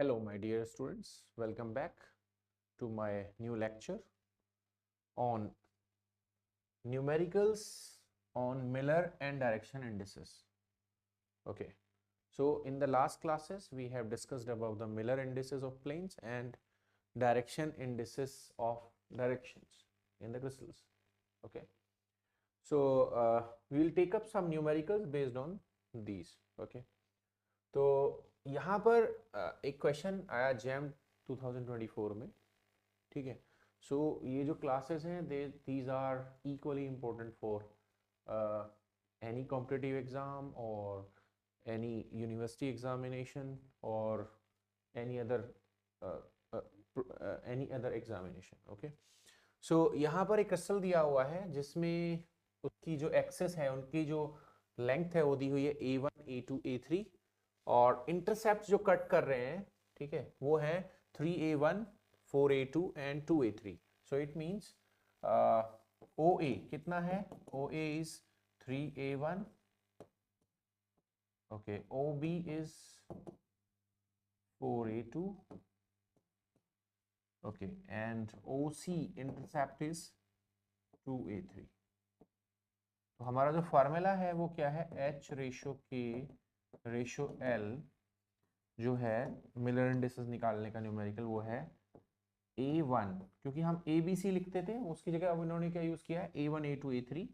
Hello, my dear students. Welcome back to my new lecture on numericals on Miller and direction indices. Okay, so in the last classes, we have discussed about the Miller indices of planes and direction indices of directions in the crystals. Okay, so we will take up some numericals based on these. Okay, तो यहाँ पर एक question आया jam 2024 में, ठीक है. सो ये जो क्लासेस हैं these are equally important for any competitive exam और एनी यूनिवर्सिटी एग्जामिनेशन और any other examination. Okay, so यहाँ पर एक क्रिस्टल दिया हुआ है जिसमें उसकी जो एक्सेस है, उनकी जो लेंथ है वो दी हुई है A1, A2, A3 और इंटरसेप्ट जो कट कर रहे हैं, ठीक है, वो है 3A1, 4A2 and 2A3. So it means OA कितना है? OA is 3A1, okay, OB is 4A2, okay, and OC intercept is 2A3. तो हमारा जो फार्मूला है वो क्या है? H ratio K ratio L जो है मिलर इंडिसेस निकालने का न्यूमेरिकल वो है A1, क्योंकि हम ABC लिखते थे उसकी जगह अब इन्होंने क्या यूज किया है? A1, A2, A3.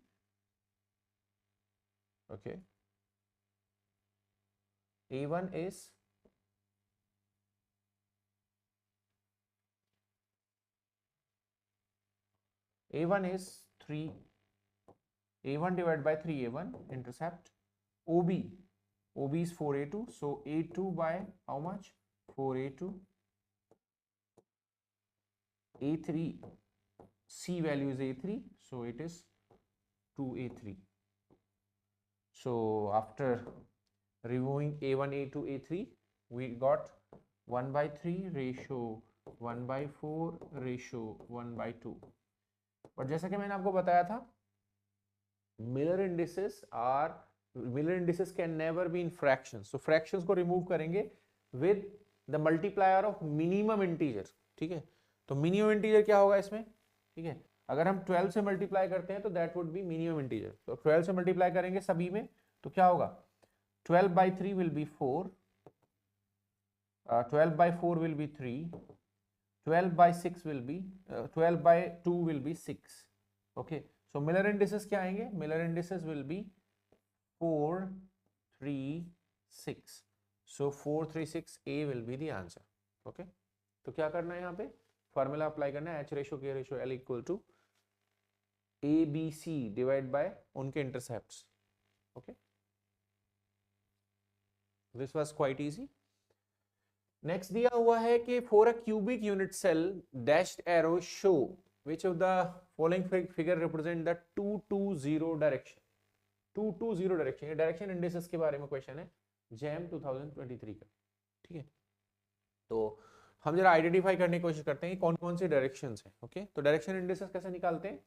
Okay, A1 is A1 divided by 3A1 intercept. OB is 4A2, so A2 by how much? 4A2. A3, C value is A3, so it is 2A3. So after removing A1, A2, A3, we got 1 by 3 ratio 1 by 4 ratio 1 by 2. और जैसा कि मैंने आपको बताया था, Miller indices can never be in fractions. तो fractions को remove करेंगे with the multiplier of minimum integer. ठीक है, तो मिनिमम इंटीजर क्या होगा इसमें? ठीक है, अगर हम 12 से मल्टीप्लाई करते हैं तो that would be minimum integer. तो 12 से मल्टीप्लाई करेंगे सभी में तो क्या होगा? 12 by 3 will be 4, 12 by 4 will be 3, 12 by 6 will be 12 by 2 will be 6. Okay, so Miller indices क्या आएंगे? Miller indices will be 4, 3, 6. So 4, 3, 6 A will be the answer. Okay, तो क्या करना है यहाँ पे? फॉर्मूला अप्लाई करना है H ratio K ratio L equal to ABC divide by उनके intercepts. Okay, this was quite easy. Next दिया हुआ है कि for a cubic unit cell dashed arrow show which of the following figure represent the 220 direction. 220 direction, ये direction indices के बारे में question है जैम 2023 का. ठीक है, तो हम जरा आइडेंटिफाई करने की कोशिश करते हैं कि कौन कौन से डायरेक्शंस हैं. ओके, तो डायरेक्शन इंडिसेस कैसे निकालते हैं?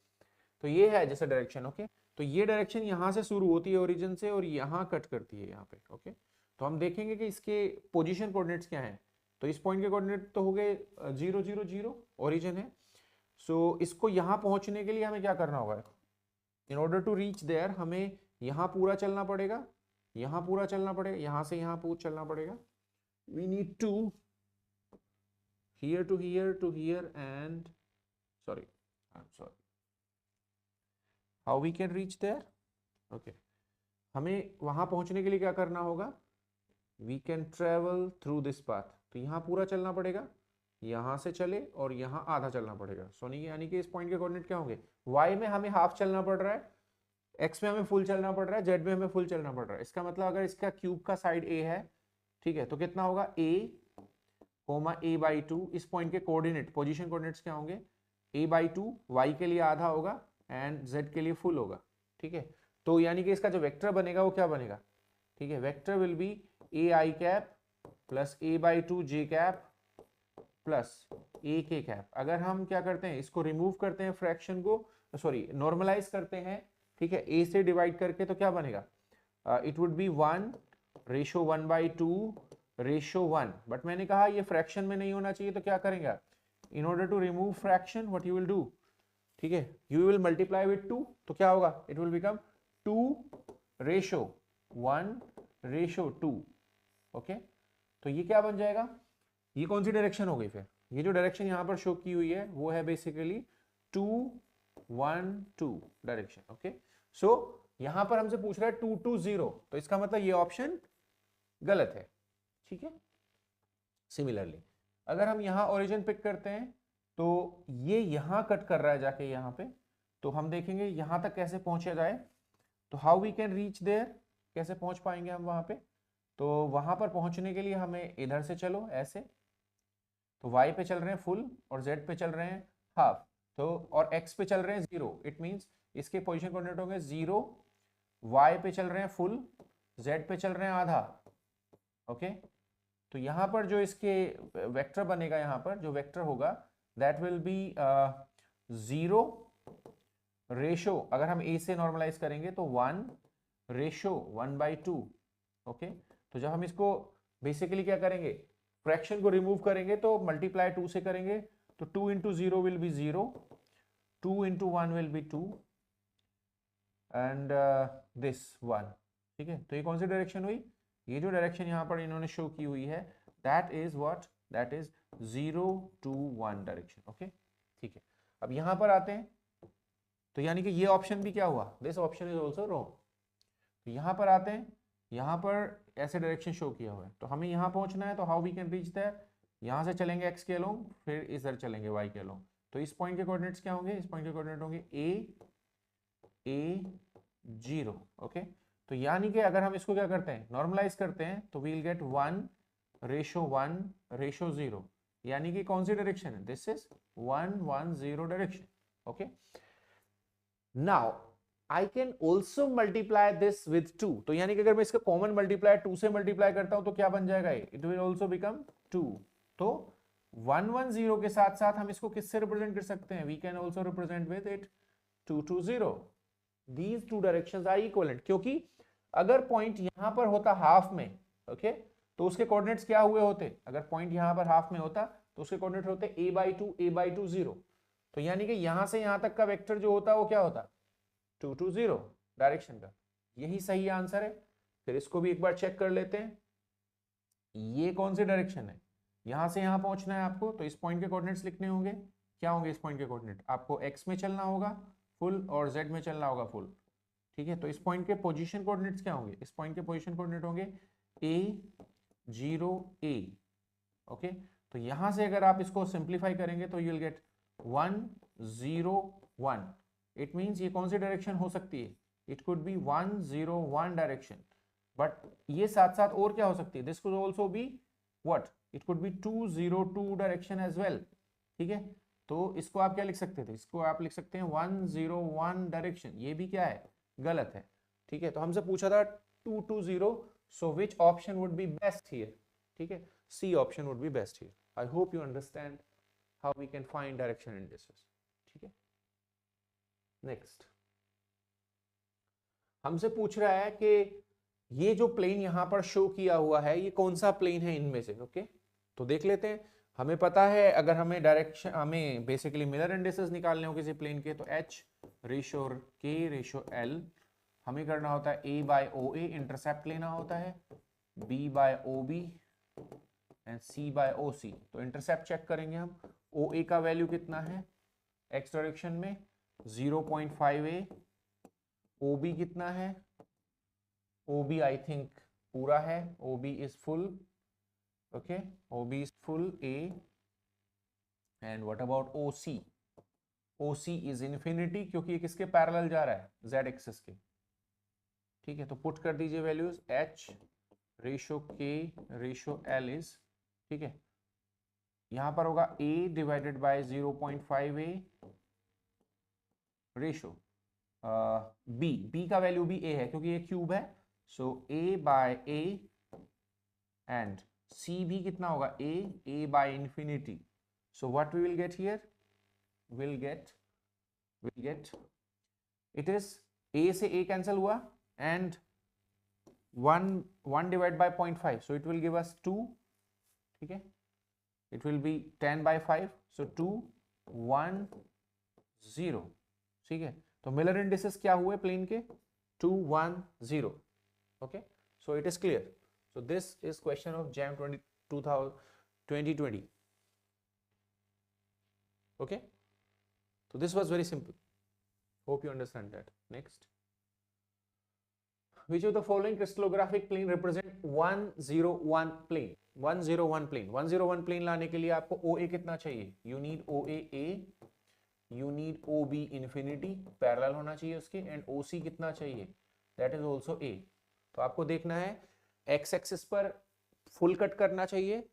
तो ये है जैसे डायरेक्शन. ओके, तो ये डायरेक्शन यहाँ से शुरू होती है ओरिजिन से और यहाँ कट करती है यहाँ पे. ओके, तो हम देखेंगे कि इसके पोजीशन कोऑर्डिनेट्स क्या हैं. तो इस पॉइंट के कोऑर्डिनेट तो हो गए 0, 0, 0 ओरिजिन है. सो इसको यहाँ पहुंचने के लिए हमें क्या करना होगा? In order to reach there हमें यहाँ पूरा चलना पड़ेगा, यहाँ पूरा चलना पड़ेगा, यहाँ से यहाँ पूरा चलना पड़ेगा. We need to here to here and sorry, I'm sorry, how we can reach there? Okay, हमें वहां पहुंचने के लिए क्या करना होगा? We can travel through this path. तो यहाँ पूरा चलना पड़ेगा, यहाँ से चले और यहाँ आधा चलना पड़ेगा. सोनी यानी कि इस पॉइंट के कोऑर्डिनेट क्या होंगे? y में हमें हाफ चलना पड़ रहा है, x में हमें फुल चलना पड़ रहा है, z में हमें फुल चलना पड़ रहा है. इसका मतलब अगर इसका क्यूब का साइड a है, ठीक है, तो कितना होगा? a comma a by 2. इस पॉइंट के कोऑर्डिनेट पोजीशन कोऑर्डिनेट्स क्या होंगे? a बाई 2 y के लिए आधा होगा एंड z के लिए फुल होगा. ठीक है, तो यानी कि इसका जो वेक्टर बनेगा वो क्या बनेगा? ठीक है, vector will be a i cap plus a by 2 j cap plus a k cap. अगर हम क्या करते हैं, इसको रिमूव करते हैं, फ्रैक्शन को सॉरी नॉर्मलाइज करते हैं, ठीक है, a से डिवाइड करके, तो क्या बनेगा? It would be 1 ratio 1 by 2 ratio 1, but मैंने कहा ये फ्रैक्शन में नहीं होना चाहिए, तो क्या करेंगे आप, in order to remove fraction what you will do, ठीक है, यू विल मल्टीप्लाई विद 2, तो क्या होगा, इट विल बिकम 2:1:2, ओके। तो ये क्या बन जाएगा, ये कौन सी डायरेक्शन हो गई फिर, ये जो डायरेक्शन यहां पर शो की हुई है वो है बेसिकली 2:1:2 डायरेक्शन, ओके। सो यहां पर हमसे पूछ रहा है 2:2:0, तो इसका मतलब ये ऑप्शन गलत है, ठीक है। सिमिलरली अगर हम यहां ओरिजिन पिक करते हैं तो ये यहां कट कर रहा है जाके यहां पे, तो हम देखेंगे यहां तक कैसे पहुंचा जाए, तो how we can reach there, कैसे पहुंच पाएंगे हम वहां पे, तो वहां पर पहुंचने के लिए हमें इधर से चलो ऐसे, तो y पे चल रहे हैं फुल और z पे चल रहे हैं हाफ, तो और x पे चल रहे हैं 0, इट मींस इसके पोजीशन कोऑर्डिनेट होंगे 0, y पे चल रहे हैं फुल, z पे चल रहे हैं आधा, ओके। तो यहां पर जो इसके वेक्टर बनेगा, यहां पर जो वेक्टर होगा दैट विल बी 0 रेशो, अगर हम a से नॉर्मलाइज करेंगे तो 1 रेशो 1/2, ओके। तो जब हम इसको बेसिकली क्या करेंगे, फ्रैक्शन को रिमूव करेंगे तो मल्टीप्लाई 2 से करेंगे, तो 2 into 0 will be 0, 2 into 1 will be 2 and this 1, ठीक है। तो ये कौन सी डायरेक्शन हुई, ये जो डायरेक्शन यहां पर इन्होंने शो की हुई है that is what, that is 0 to 1 direction, okay, ठीक है। अब यहां पर आते हैं, तो यानी कि ये ऑप्शन भी क्या हुआ, this option is also wrong. तो यहां पर आते हैं, यहां पर ऐसे डायरेक्शन शो किया हुआ है, तो हमें यहां पहुंचना है, तो how we can reach that, यहां से चलेंगे x के अलोंग, फिर इधर चलेंगे y के अलोंग, तो इस पॉइंट के कोऑर्डिनेट्स क्या होंगे, इस पॉइंट के कोऑर्डिनेट होंगे a 0, ओके। तो यानी कि अगर हम इसको क्या करते हैं, नॉर्मलाइज करते हैं, तो वी विल गेट 1:1:0, यानी कि कौन सी डायरेक्शन है, this is 1:1:0 direction, okay. Now I can also multiply this with 2, तो यानी कि अगर मैं इसका कॉमन मल्टीप्लाई 2 से मल्टीप्लाई करता हूं तो क्या बन जाएगा, इट विल ऑल्सो बिकम 2, तो 1:1:0 के साथ साथ हम इसको किससे रिप्रेजेंट कर सकते हैं, we can also represent with it 2:2:0, these two directions are equivalent, क्योंकि अगर पॉइंट यहां पर होता हाफ में, ओके, तो उसके कोऑर्डिनेट्स क्या हुए होते, अगर पॉइंट यहां पर हाफ में होता तो उसके कोऑर्डिनेट होते a/2 तो यानी कि यहां से यहां तक का वेक्टर जो होता वो क्या होता 2:2:0 डायरेक्शन का, यही सही आंसर है। फिर इसको भी एक बार चेक कर लेते हैं, ये कौन सी डायरेक्शन है, यहां से यहां पहुंचना है आपको, तो इस पॉइंट के कोऑर्डिनेट्स लिखने होंगे, क्या होंगे इस पॉइंट के कोऑर्डिनेट, आपको x में चलना होगा फुल और z में चलना होगा फुल, ठीक है। तो इस पॉइंट के पोजीशन कोऑर्डिनेट्स क्या होंगे, इस पॉइंट के पोजीशन कोऑर्डिनेट होंगे a0a, ओके। तो यहां से अगर आप इसको सिंप्लीफाई करेंगे तो you will get 1:0:1, it means ये कौन सी डायरेक्शन हो सकती है, it could be 1:0:1 direction, but ये साथ साथ और क्या हो सकती है, this could also be what, it could be 2:0:2 direction as well, ठीक है। तो इसको आप क्या लिख सकते थे, इसको आप लिख सकते हैं 1:0:1 डायरेक्शन, ये भी क्या है, गलत है, ठीक है। तो हमसे पूछा था 2:2:0, so which option would be best here, ठीक है, C option would be best here. I hope you understand how we can find direction in this, ठीक है। नेक्स्ट हमसे पूछ रहा है कि ये जो प्लेन यहां पर शो किया हुआ है ये कौन सा प्लेन है इनमें से, ओके। तो देख लेते हैं, हमें पता है अगर हमें डायरेक्शन, हमें बेसिकली मिरर इंडिसेस निकालने हो किसी प्लेन के, तो h/k/l, हमें करना होता है a/OA इंटरसेप्ट लेना होता है, b/OB एंड c/OC, तो इंटरसेप्ट चेक करेंगे हम, OA का वैल्यू कितना है x डायरेक्शन में 0.5a, OB कितना है, OB आई थिंक पूरा है, OB is full, okay, OB is full A, and what about OC, OC is infinity, क्योंकि ये किसके पैरेलल जा रहा है, z एक्सिस के, ठीक है। तो पुट कर दीजिए वैल्यूज, h/k/l इज, ठीक है, यहां पर होगा a divided bye 0.5a ratio b का वैल्यू भी a है क्योंकि ये क्यूब है, सो a/a एंड c भी कितना होगा a by infinity, so what we will get here, we'll get it is a से a cancel हुआ and 1 divided by 0.5, so it will give us 2, ठीक है, it will be 10/5, so 2 1 0, ठीक है। तो मिलर इंडिसेस क्या हुए प्लेन के, 2 1 0, okay. So it is clear. So this is question of jam 2020, okay, so this was very simple, hope you understand that. Next, which of the following crystallographic plane represent 101 plane? 101 plane, 101 plane लाने के लिए आपको OA कितना चाहिए, you need OA A, you need OB infinity parallel होना चाहिए उसके, and OC कितना चाहिए, that is also A। तो आपको देखना है x एक्सिस पर फुल कट करना चाहिए,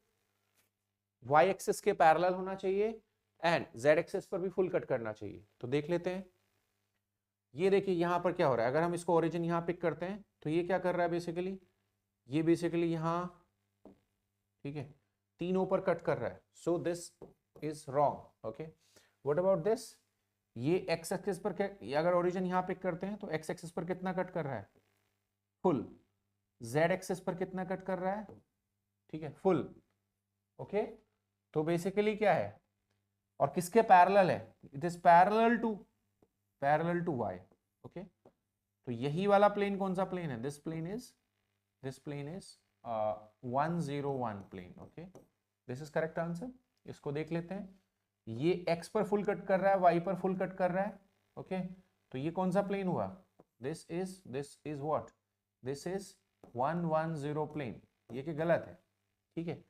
y एक्सिस के पैरेलल होना चाहिए, एंड z एक्सिस पर भी फुल कट करना चाहिए। तो देख लेते हैं, ये देखिए यहां पर क्या हो रहा है, अगर हम इसको ओरिजिन यहां पिक करते हैं तो ये क्या कर रहा है बेसिकली, ये बेसिकली यहां, ठीक है, तीनों पर कट कर रहा है, सो this is wrong, okay. What about this, ये x एक्सिस पर क्या, अगर ओरिजिन यहां पिक करते हैं तो x एक्सिस पर कितना कट कर रहा है, फुल, z एक्सिस पर कितना कट कर रहा है, ठीक है, फुल, ओके। तो बेसिकली क्या है, और किसके पैरेलल है, it is parallel to y, okay. तो यही वाला प्लेन कौन सा प्लेन है, this plane is 101 plane, okay, this is correct answer. इसको देख लेते हैं, ये x पर फुल कट कर रहा है, y पर फुल कट कर रहा है, ओके। तो ये कौन सा प्लेन हुआ, this is what, this is 110 plane, ये कि गलत है, ठीक है।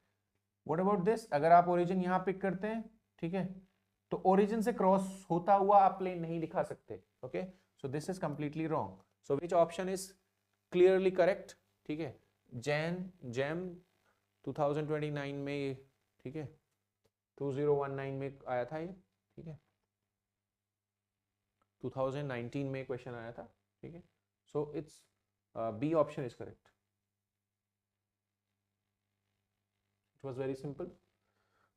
व्हाट अबाउट दिस, अगर आप ओरिजिन यहां पिक करते हैं, ठीक है, तो ओरिजिन से क्रॉस होता हुआ आप प्लेन नहीं दिखा सकते, okay. So this is completely wrong. So which option is clearly correct, ठीक है, जैम 2029 में, ठीक है, 2019 में आया था ये, ठीक है, 2019 में क्वेश्चन आया था, ठीक है। So it's B option is correct, it was very simple.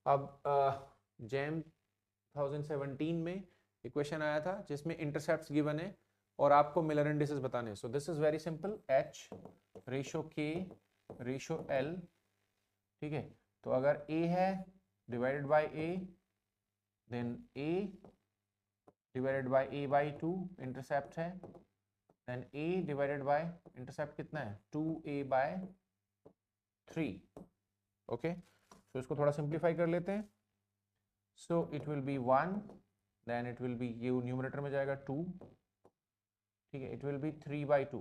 अब जैम 2017 में एक क्वेश्चन आया था जिसमें इंटरसेप्ट्स गिवन है और आपको मिलर इंडिसेस बताने, so this is very simple, H ratio K ratio L, ठीक है। तो अगर A है divided by A, then A divided by A/2 intercept है, then A divided by intercept कितना है, 2A/3, ओके। तो इसको थोड़ा सिंप्लीफाई कर लेते हैं, so it will be 1, then it will be, ये न्यूमरेटर में जाएगा 2, ठीक है, it will be 3/2,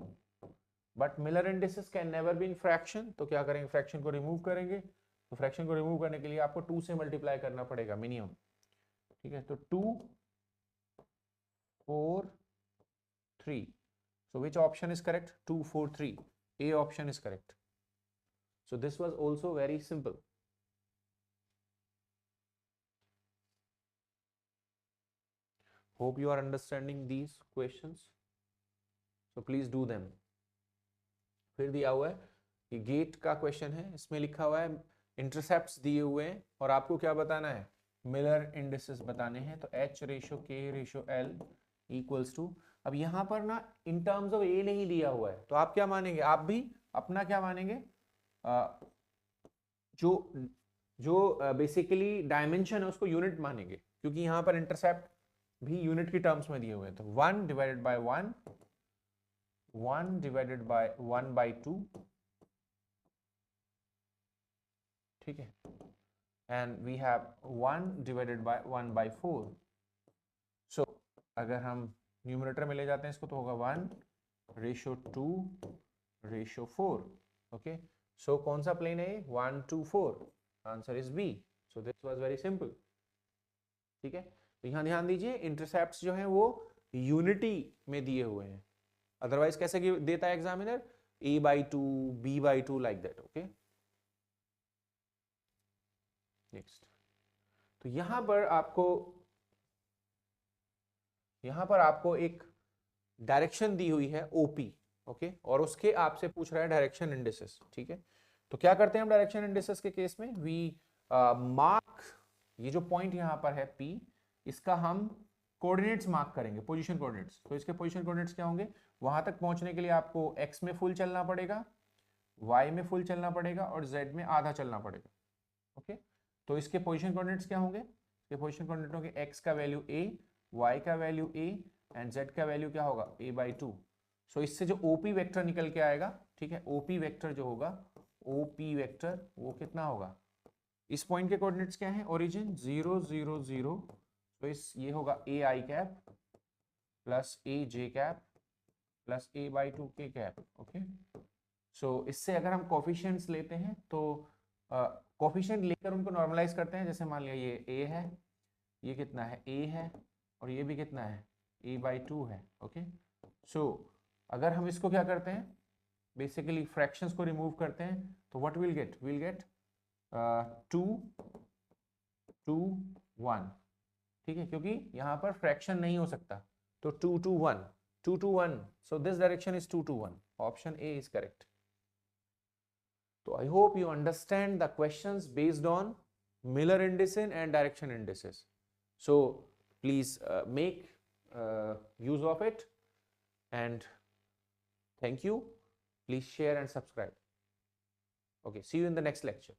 but Miller indices can never be in fraction. तो क्या करेंगे, फ्रैक्शन को रिमूव करेंगे, तो फ्रैक्शन को रिमूव करने के लिए आपको 2 से मल्टीप्लाई करना पड़ेगा मिनिमम, ठीक है। तो 2 4 3, so which option is correct, 2 4 3, A option is correct। So this was also very simple। Hope you are understanding these questions, so please do them। फिर दिया हुआ है ये गेट का क्वेश्चन है, इसमें लिखा हुआ है इंटरसेप्ट्स दिए हुए हैं और आपको क्या बताना है, मिलर इंडिसेस बताने हैं। तो H ratio K ratio L equals to, अब यहाँ पर ना इन टर्म्स ऑफ A नहीं दिया हुआ है, तो आप क्या मानेंगे, आप भी अपना क्या मानेंगे, जो बेसिकली डायमेंशन है उसको यूनिट मानेंगे, क्योंकि यहाँ पर इंटरसेप्ट भी यूनिट की टर्म्स में दिए हुए हैं। तो 1 डिवाइडेड बाय 1, 1 डिवाइडेड बाय 1/2, ठीक है, and we have 1 divided by 1/4। So अगर हम न्यूमरेटर में ले जाते हैं इसको तो होगा 1 रेशो 2 रेशो 4, ओके। सो कौन सा प्लेन है, 1 2 4, answer is B. So this was very simple, ठीक है। तो यहाँ ध्यान दीजिए इंटरसेप्ट्स जो हैं वो यूनिटी में दिए हुए हैं, अदरवाइज कैसे देता है examiner, A/2 B/2 like that, okay. Next, तो यहां पर आपको एक डायरेक्शन दी हुई है OP, ओके, और उसके आपसे पूछ रहा है डायरेक्शन इंडिसेस, ठीक है। तो क्या करते हैं हम डायरेक्शन इंडिसेस के केस में, वी मार्क, ये जो पॉइंट यहां पर है P, इसका हम कोऑर्डिनेट्स मार्क करेंगे, पोजीशन कोऑर्डिनेट्स। तो इसके पोजीशन कोऑर्डिनेट्स क्या होंगे, वहां तक पहुंचने के लिए आपको x में फुल चलना पड़ेगा, y में फुल चलना पड़ेगा और z में आधा चलना पड़ेगा, ओके तो इसके पोजीशन कोऑर्डिनेट्स क्या होंगे, इसके पोजीशन कोऑर्डिनेट होंगे x का वैल्यू a, y का वैल्यू a एंड z का वैल्यू क्या होगा a/2। सो इससे जो OP वेक्टर निकल के आएगा, ठीक है, OP वेक्टर जो होगा, OP वेक्टर वो कितना होगा, इस पॉइंट के कोऑर्डिनेट्स क्या है, ओरिजिन 0 0 0, तो इस ये होगा ai cap plus aj cap plus a/2 k cap. Okay so इससे अगर हम कोफिशिएंट्स लेते हैं तो कोफिशिएंट लेकर उनको नॉर्मलाइज करते हैं, जैसे मान लिया ये a है, ये कितना है a है, और ये भी कितना है a/2 है। ओके सो अगर हम इसको क्या करते हैं, बेसिकली फ्रैक्शंस को रिमूव करते हैं, तो व्हाट विल गेट, 2 2 1, ठीक है, क्योंकि यहाँ पर फ्रैक्शन नहीं हो सकता, तो 2 2 1 2 2 1, so this direction is 2 2 1, option A is correct. So I hope you understand the questions based on Miller indices and direction indices. So please make use of it, and thank you. Please share and subscribe. Okay, see you in the next lecture.